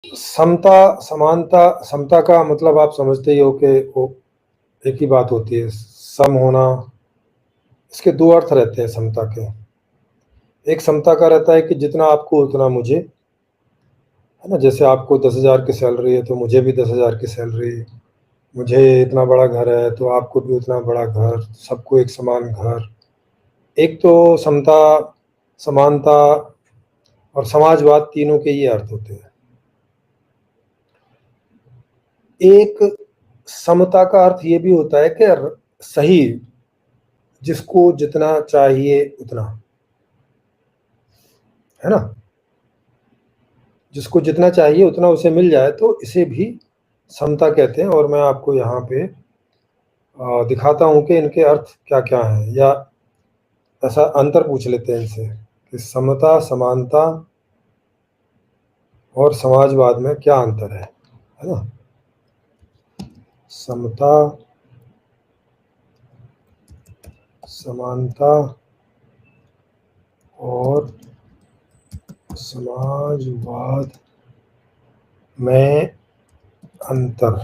समता समानता समता का मतलब आप समझते ही हो कि वो एक ही बात होती है, सम होना। इसके दो अर्थ रहते हैं समता के। एक समता का रहता है कि जितना आपको उतना मुझे, है ना। जैसे आपको 10,000 की सैलरी है तो मुझे भी 10,000 की सैलरी, मुझे इतना बड़ा घर है तो आपको भी उतना बड़ा घर, सबको एक समान घर। एक तो समता, समानता और समाजवाद, तीनों के ये अर्थ होते हैं। एक समता का अर्थ ये भी होता है कि सही, जिसको जितना चाहिए उतना, है ना, जिसको जितना चाहिए उतना उसे मिल जाए, तो इसे भी समता कहते हैं। और मैं आपको यहाँ पे दिखाता हूँ कि इनके अर्थ क्या क्या हैं, या ऐसा अंतर पूछ लेते हैं इनसे कि समता, समानता और समाजवाद में क्या अंतर है ना। समता, समानता और समाजवाद में अंतर।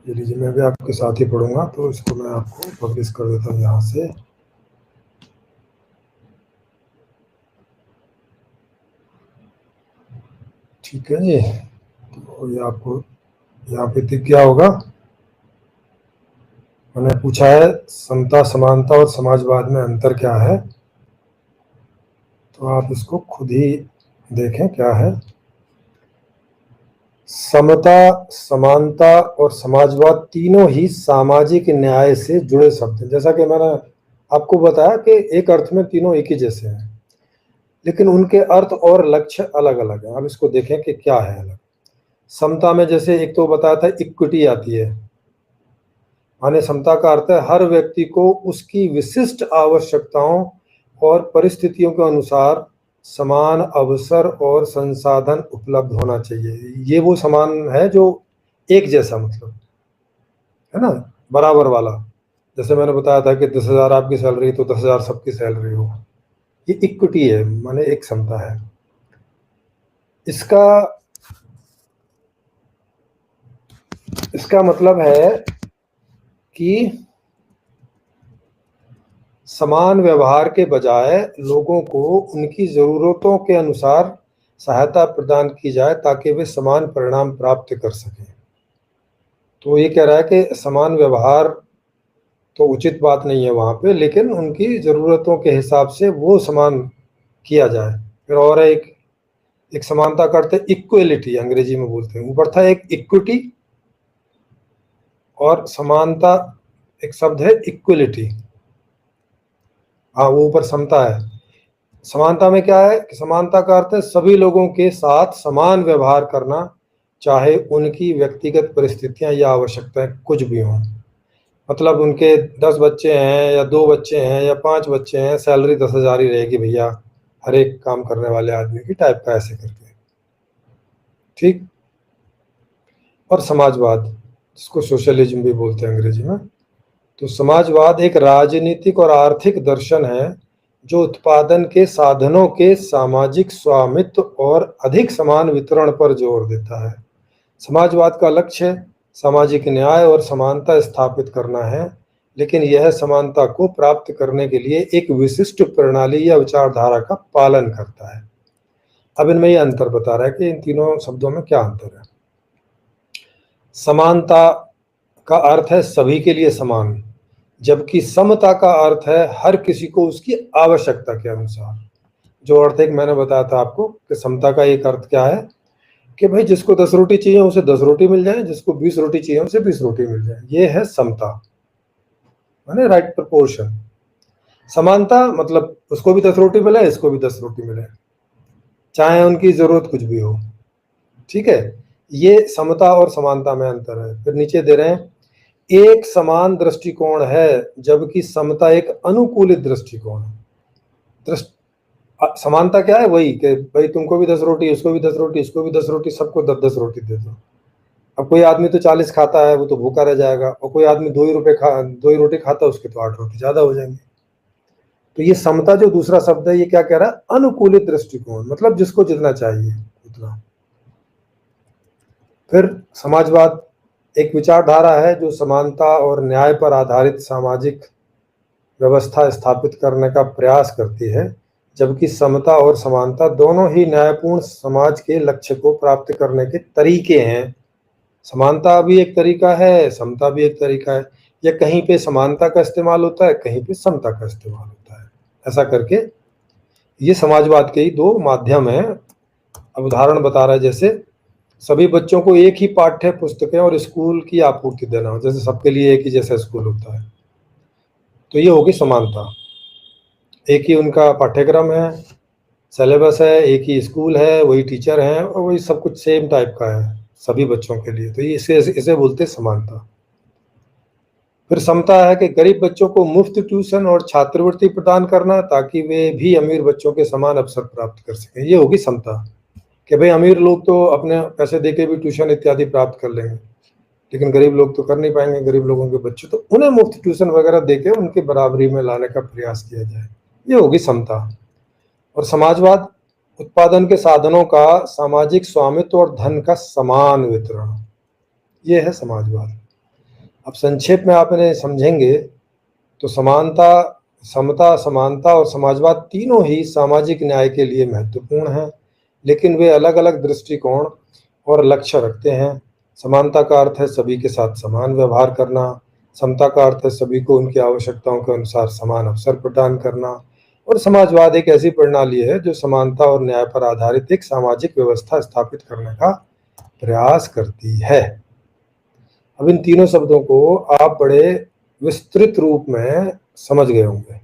ये लीजिए, मैं भी आपके साथ ही पढ़ूंगा, तो इसको मैं आपको पब्लिश कर देता हूँ यहाँ से। ठीक है जी, तो ये आपको यहाँ पे दिख गया होगा। मैंने पूछा है समता, समानता और समाजवाद में अंतर क्या है, तो आप इसको खुद ही देखें क्या है। समता, समानता और समाजवाद तीनों ही सामाजिक न्याय से जुड़े शब्द हैं। जैसा कि मैंने आपको बताया कि एक अर्थ में तीनों एक ही जैसे हैं, लेकिन उनके अर्थ और लक्ष्य अलग अलग हैं। अब इसको देखें कि क्या है अलग। समता में जैसे एक तो बताया था इक्विटी आती है, माने समता का अर्थ है हर व्यक्ति को उसकी विशिष्ट आवश्यकताओं और परिस्थितियों के अनुसार समान अवसर और संसाधन उपलब्ध होना चाहिए। ये वो समान है जो एक जैसा, मतलब, है ना, बराबर वाला। जैसे मैंने बताया था कि 10,000 आपकी सैलरी तो 10,000 सबकी सैलरी हो, ये इक्विटी है, माने एक समता है। इसका इसका मतलब है कि समान व्यवहार के बजाय लोगों को उनकी ज़रूरतों के अनुसार सहायता प्रदान की जाए ताकि वे समान परिणाम प्राप्त कर सकें। तो ये कह रहा है कि समान व्यवहार तो उचित बात नहीं है वहाँ पे, लेकिन उनकी ज़रूरतों के हिसाब से वो समान किया जाए। फिर और एक एक समानता करते इक्वलिटी, अंग्रेजी में बोलते हैं। ऊपर था एक इक्विटी और समानता, एक शब्द है इक्वलिटी। हाँ, वो ऊपर समता है। समानता में क्या है कि समानता का अर्थ है सभी लोगों के साथ समान व्यवहार करना, चाहे उनकी व्यक्तिगत परिस्थितियां या आवश्यकताएं कुछ भी हों। मतलब उनके 10 बच्चे हैं या 2 बच्चे हैं या 5 बच्चे हैं, सैलरी 10,000 ही रहेगी भैया, हर एक काम करने वाले आदमी की, टाइप का, ऐसे करके। ठीक। और समाजवाद, जिसको सोशलिज्म भी बोलते हैं अंग्रेजी में, तो समाजवाद एक राजनीतिक और आर्थिक दर्शन है जो उत्पादन के साधनों के सामाजिक स्वामित्व और अधिक समान वितरण पर जोर देता है। समाजवाद का लक्ष्य सामाजिक न्याय और समानता स्थापित करना है, लेकिन यह समानता को प्राप्त करने के लिए एक विशिष्ट प्रणाली या विचारधारा का पालन करता है। अब इनमें यह अंतर बता रहा है कि इन तीनों शब्दों में क्या अंतर है। समानता का अर्थ है सभी के लिए समान, जबकि समता का अर्थ है हर किसी को उसकी आवश्यकता के अनुसार। जो अर्थ एक मैंने बताया था आपको कि समता का एक अर्थ क्या है कि भाई जिसको 10 रोटी चाहिए उसे 10 रोटी मिल जाए, जिसको 20 रोटी चाहिए उसे 20 रोटी मिल जाए। ये है समता, माने राइट प्रपोर्शन। समानता मतलब उसको भी 10 रोटी मिले, इसको भी 10 रोटी मिले, चाहे उनकी जरूरत कुछ भी हो। ठीक है, ये समता और समानता में अंतर है। फिर नीचे दे रहे हैं एक समान दृष्टिकोण है, जबकि समता एक अनुकूलित दृष्टिकोण है। समानता क्या है, वही कि भाई तुमको भी 10 रोटी, उसको भी 10 रोटी, इसको भी 10 रोटी, सबको 10-10 रोटी दे दो। अब कोई आदमी तो 40 खाता है, वो तो भूखा रह जाएगा, और कोई आदमी 2 ही रोटी खाता है, उसके तो 8 रोटी ज्यादा हो जाएंगे। तो ये समता जो दूसरा शब्द है, ये क्या कह रहा है? अनुकूलित दृष्टिकोण, मतलब जिसको जितना चाहिए उतना। फिर समाजवाद एक विचारधारा है जो समानता और न्याय पर आधारित सामाजिक व्यवस्था स्थापित करने का प्रयास करती है, जबकि समता और समानता दोनों ही न्यायपूर्ण समाज के लक्ष्य को प्राप्त करने के तरीके हैं। समानता भी एक तरीका है, समता भी एक तरीका है। या कहीं पे समानता का इस्तेमाल होता है, कहीं पे समता का इस्तेमाल होता है। ऐसा करके ये समाजवाद के ही दो माध्यम हैं। अब उदाहरण बता रहा है, जैसे सभी बच्चों को एक ही पाठ्य पुस्तकें और स्कूल की आपूर्ति देना, जैसे सबके लिए एक ही जैसा स्कूल होता है, तो ये होगी समानता। एक ही उनका पाठ्यक्रम है, सिलेबस है, एक ही स्कूल है, वही टीचर हैं और वही सब कुछ सेम टाइप का है सभी बच्चों के लिए, तो ये इसे बोलते हैं समानता। फिर समता है कि गरीब बच्चों को मुफ्त ट्यूशन और छात्रवृत्ति प्रदान करना, ताकि वे भी अमीर बच्चों के समान अवसर प्राप्त कर सकें। ये होगी समता, कि भाई अमीर लोग तो अपने पैसे देके भी ट्यूशन इत्यादि प्राप्त कर लेंगे, लेकिन गरीब लोग तो कर नहीं पाएंगे। गरीब लोगों के बच्चे, तो उन्हें मुफ्त ट्यूशन वगैरह देके उनके बराबरी में लाने का प्रयास किया जाए, ये होगी समता। और समाजवाद उत्पादन के साधनों का सामाजिक स्वामित्व और धन का समान वितरण, ये है समाजवाद। अब संक्षेप में आप इन्हें समझेंगे तो समता, समानता और समाजवाद तीनों ही सामाजिक न्याय के लिए महत्वपूर्ण हैं, लेकिन वे अलग अलग दृष्टिकोण और लक्ष्य रखते हैं। समानता का अर्थ है सभी के साथ समान व्यवहार करना, समता का अर्थ है सभी को उनकी आवश्यकताओं के अनुसार समान अवसर प्रदान करना, और समाजवाद एक ऐसी प्रणाली है जो समानता और न्याय पर आधारित एक सामाजिक व्यवस्था स्थापित करने का प्रयास करती है। अब इन तीनों शब्दों को आप बड़े विस्तृत रूप में समझ गए होंगे।